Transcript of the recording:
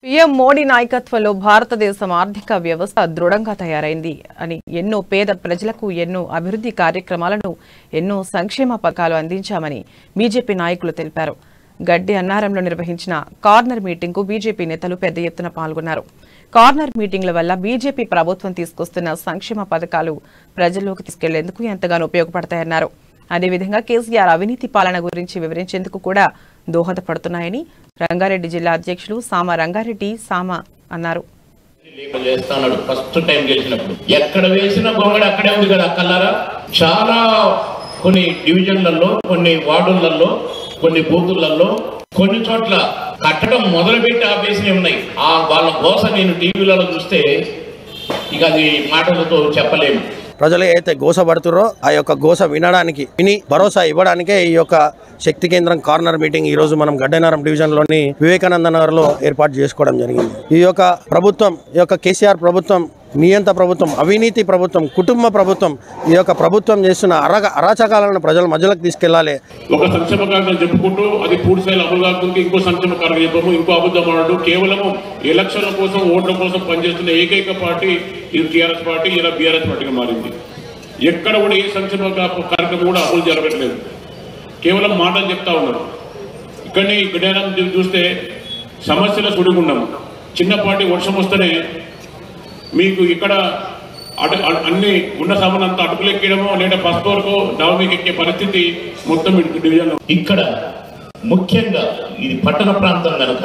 PM Modi నాయకత్వంలో భారతదేశం ఆర్థిక వ్యవస్థ దృఢంగా తయారైంది అని ఎన్నో పేద ప్రజలకు ఎన్నో అభివృద్ధి కార్యక్రమాలను ఎన్నో సంక్షేమ పథకాలు అందించామని బీజేపీ నాయకులు తెలిపారు. గడ్డి అన్నారంలో నిర్వహించిన కార్నర్ మీటింగ్కు బీజేపీ నేతలు పెద్ద ఎత్తున పాల్గొన్నారు. కార్నర్ మీటింగ్ల వల్ల బీజేపీ ప్రభుత్వం తీసుకొస్తున్న సంక్షేమ పథకాలు ప్రజల్లోకి తీసుకెళ్లేందుకు ఎంతగానో ఉపయోగపడతాయన్నారు. అదేవిధంగా కేసీఆర్ అవినీతి పాలన గురించి వివరించేందుకు కూడా దోహదపడుతున్నాయని రంగారెడ్డి జిల్లా అధ్యక్షులు సామ రంగారెడ్డి అన్నారు. ఫస్ట్ టైం గెలిచినప్పుడు ఎక్కడ వేసిన గొంగడి అక్కడే ఉంది కదా కల్లారా. చాలా కొన్ని డివిజన్లలో, కొన్ని వార్డులలో, కొన్ని బూతులలో, కొన్ని చోట్ల కట్టడం మొదలుపెట్టి ఆపేసినవి ఉన్నాయి. వాళ్ళ గోస నేను టీవీలలో చూస్తే ఇక అది మాటలతో చెప్పలేము. ప్రజలు ఏదైతే గోసపడుతురో ఆ యొక్క గోస విని భరోసా ఇవ్వడానికే ఈ యొక్క శక్తి కేంద్రం కార్నర్ మీటింగ్ ఈ రోజు మనం గడ్డనారం డివిజన్లోని వివేకానంద నగర్లో ఏర్పాటు చేసుకోవడం జరిగింది. ఈ యొక్క ప్రభుత్వం, ఈ యొక్క కేసీఆర్ ప్రభుత్వం నియంత ప్రభుత్వం, అవినీతి ప్రభుత్వం, కుటుంబ ప్రభుత్వం, ఈ యొక్క ప్రభుత్వం చేస్తున్న అరాచకాలను ప్రజల మధ్యలోకి తీసుకెళ్లాలి. ఒక సంక్షేమ కార్యక్రమం చెప్పుకుంటూ అది పూర్తి స్థాయిలో అమలు కాకుండా ఇంకో సంక్షేమ కార్యక్రమం చెప్పము, ఇంకో అబద్ధం అన్నట్టు కేవలం ఎలక్షన్ల కోసం, ఓట్ల కోసం పనిచేస్తున్న ఏకైక పార్టీ ఇది టీఆర్ఎస్ పార్టీ, ఇలా బీఆర్ఎస్ పార్టీగా మారింది. ఎక్కడ కూడా ఏ సంక్షేమ కార్యక్రమం కూడా అమలు జరగట్లేదు, కేవలం మాటలు చెప్తా ఉన్నారు. ఇక్కడనే గడ్డనారం చూస్తే సమస్యల సుడిగుండం. చిన్నపాటి వర్షం వస్తేనే మీకు ఇక్కడ అన్ని ఉన్న సామానంతా అటుకులెక్కడమో లేదా ఫస్ట్ వరకు డాబా ఎక్కే పరిస్థితి మొత్తం డివిజన్. ఇక్కడ ముఖ్యంగా ఇది పట్టణ ప్రాంతం కనుక